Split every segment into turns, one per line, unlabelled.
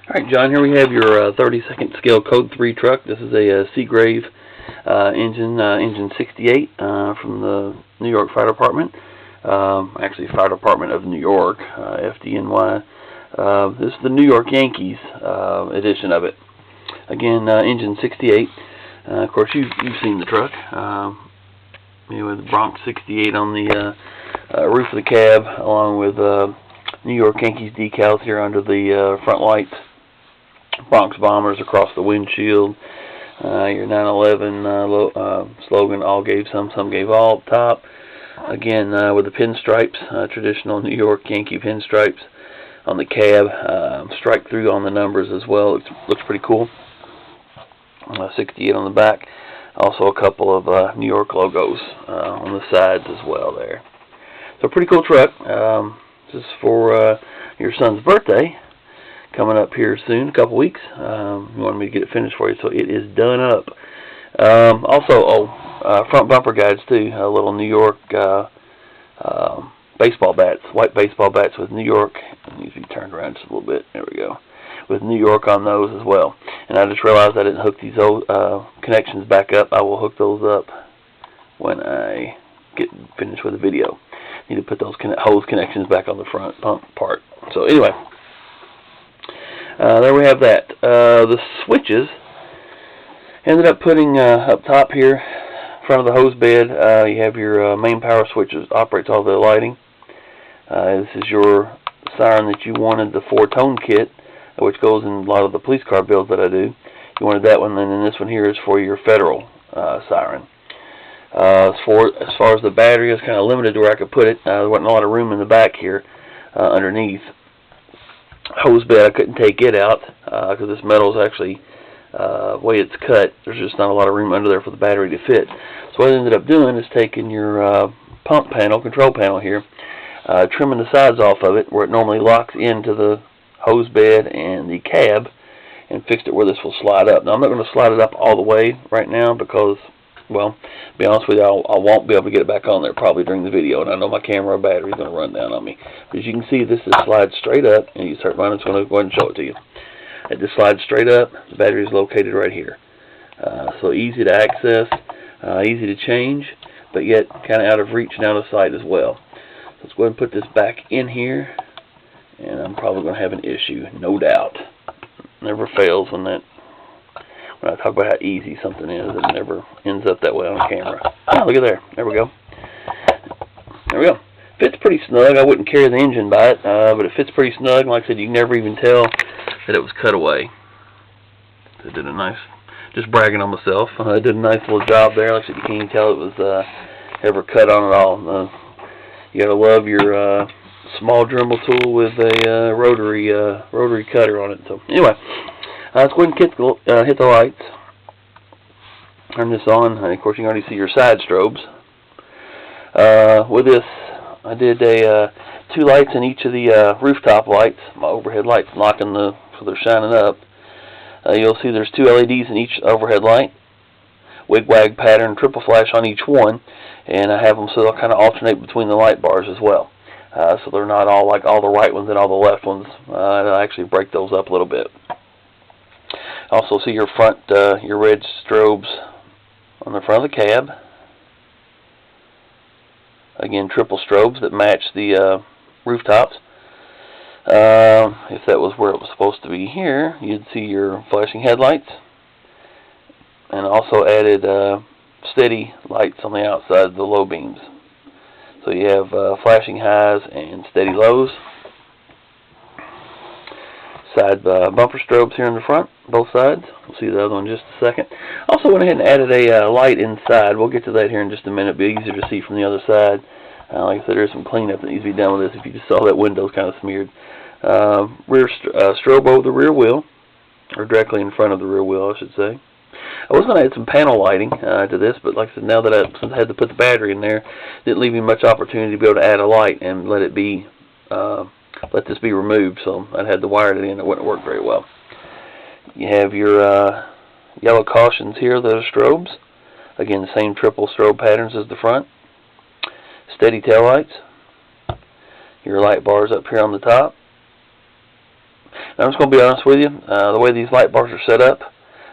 Alright, John, here we have your 32nd scale Code 3 truck. This is a Seagrave engine, engine 68 from the New York Fire Department. Actually, Fire Department of New York, FDNY. This is the New York Yankees edition of it. Again, engine 68. Of course, you've seen the truck. With the Bronx 68 on the roof of the cab, along with New York Yankees decals here under the front lights. Bronx Bombers across the windshield. Your 9/11 slogan, all gave some gave all, up top. Again, with the pinstripes, traditional New York Yankee pinstripes on the cab. Strike through on the numbers as well. It looks pretty cool. 68 on the back. Also a couple of New York logos on the sides as well there. So pretty cool truck. This is for your son's birthday. Coming up here soon, a couple weeks. You wanted me to get it finished for you, so it is done up. Also, front bumper guides too. A little New York baseball bats, white baseball bats with New York. It needs to be turned around just a little bit. There we go. With New York on those as well. And I just realized I didn't hook these old connections back up. I will hook those up when I get finished with the video. Need to put those hose connections back on the front pump part. So anyway. There we have that. The switches ended up putting up top here, in front of the hose bed. You have your main power switch that operates all the lighting. This is your siren that you wanted, the 4-tone kit, which goes in a lot of the police car builds that I do. You wanted that one, and then this one here is for your federal siren. As far as the battery, it's kind of limited to where I could put it. There wasn't a lot of room in the back here underneath. Hose bed, I couldn't take it out because this metal is actually the way it's cut. There's just not a lot of room under there for the battery to fit. So what I ended up doing is taking your pump panel, control panel here, trimming the sides off of it where it normally locks into the hose bed and the cab, and fixed it where this will slide up. Now I'm not going to slide it up all the way right now because, well, to be honest with you, I won't be able to get it back on there probably during the video, and I know my camera battery is going to run down on me. But as you can see, this is slides straight up, and you start running. So I'm going to go ahead and show it to you. It just slides straight up. The battery is located right here. So easy to access, easy to change, but yet kind of out of reach and out of sight as well. So let's go ahead and put this back in here, and I'm probably going to have an issue, no doubt. Never fails when I talk about how easy something is, it never ends up that way on camera. Oh, look at there. There we go. There we go. Fits pretty snug. I wouldn't carry the engine by it, but it fits pretty snug. Like I said, you can never even tell that it was cut away. So I did a nice, just bragging on myself. I did a nice little job there. Like I said, you can't even tell it was ever cut on at all. You gotta love your small Dremel tool with a rotary cutter on it. So anyway. Let's go ahead and hit the lights. Turn this on. Of course, you can already see your side strobes. With this, I did 2 lights in each of the rooftop lights, my overhead lights, locking so they're shining up. You'll see there's 2 LEDs in each overhead light, wig-wag pattern, triple flash on each one, and I have them so they'll kind of alternate between the light bars as well. So they're not all like all the right ones and all the left ones. I'll actually break those up a little bit. Also see your front, your red strobes on the front of the cab. Again, triple strobes that match the rooftops. If that was where it was supposed to be here, you'd see your flashing headlights. And also added steady lights on the outside, the low beams. So you have flashing highs and steady lows. Side bumper strobes here in the front, both sides. We'll see the other one in just a second. Also went ahead and added a light inside. We'll get to that here in just a minute. It'll be easier to see from the other side. Like I said, there's some cleanup that needs to be done with this. If you just saw that window's kind of smeared. Rear strobe over the rear wheel, or directly in front of the rear wheel, I should say. I was going to add some panel lighting to this, but like I said, now that since I had to put the battery in there, didn't leave me much opportunity to be able to add a light and let this be removed, so I had to wire it in. It wouldn't work very well. You have your yellow cautions here, those strobes. Again, the same triple strobe patterns as the front. Steady tail lights. Your light bars up here on the top. I'm just going to be honest with you. The way these light bars are set up,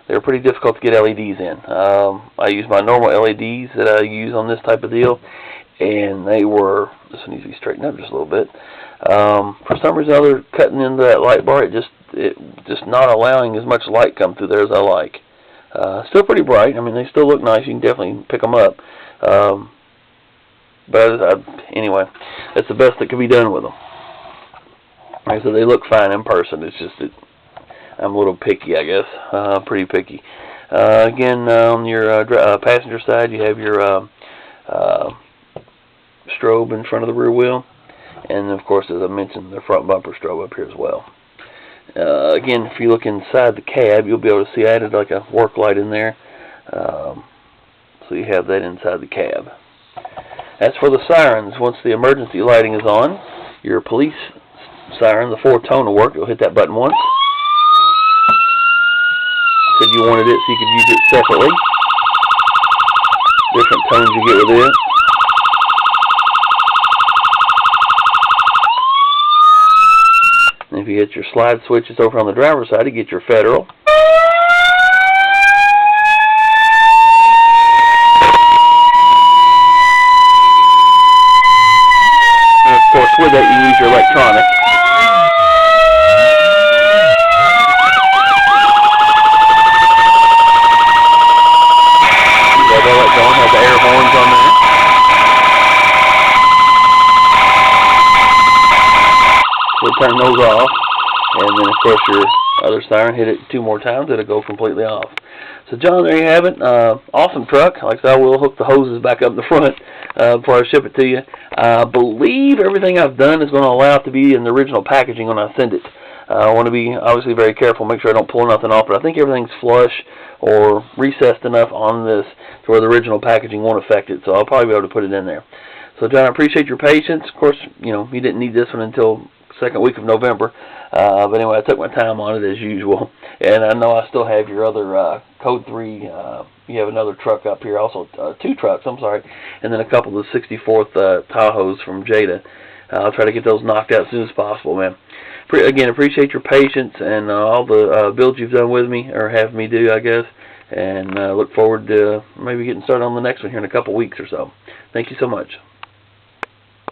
they're pretty difficult to get LEDs in. I use my normal LEDs that I use on this type of deal, and they were, this one needs to be straightened up just a little bit. For some reason or other, cutting into that light bar, it just not allowing as much light come through there as I like. Still pretty bright. I mean, they still look nice. You can definitely pick them up. But anyway, that's the best that can be done with them. Like I said, they look fine in person. It's just that I'm a little picky, I guess. Pretty picky. Again, on your passenger side, you have your strobe in front of the rear wheel. And, of course, as I mentioned, the front bumper strobe up here as well. Again, if you look inside the cab, you'll be able to see I added like a work light in there. So you have that inside the cab. As for the sirens, once the emergency lighting is on, your police siren, the 4-tone will work. You'll hit that button once. Said you wanted it so you could use it separately. Different tones you get with it. And if you hit your slide switches over on the driver's side, you get your federal. And of course, with that, you use your electronic. You have all that going, have the air horns on there. We'll turn those off, and then of course your other siren, hit it 2 more times, it'll go completely off. So John, there you have it. Awesome truck. Like I said, I will hook the hoses back up in the front before I ship it to you. I believe everything I've done is going to allow it to be in the original packaging when I send it. I want to be obviously very careful, make sure I don't pull nothing off, but I think everything's flush or recessed enough on this to where the original packaging won't affect it, so I'll probably be able to put it in there. So John, I appreciate your patience. Of course, you know, you didn't need this one until second week of November, but anyway, I took my time on it as usual, and I know I still have your other Code 3, you have another truck up here, also 2 trucks, I'm sorry, and then a couple of the 64th Tahoes from Jada. I'll try to get those knocked out as soon as possible, man. Again, appreciate your patience and all the builds you've done with me, or have me do, I guess, and look forward to maybe getting started on the next one here in a couple weeks or so. Thank you so much.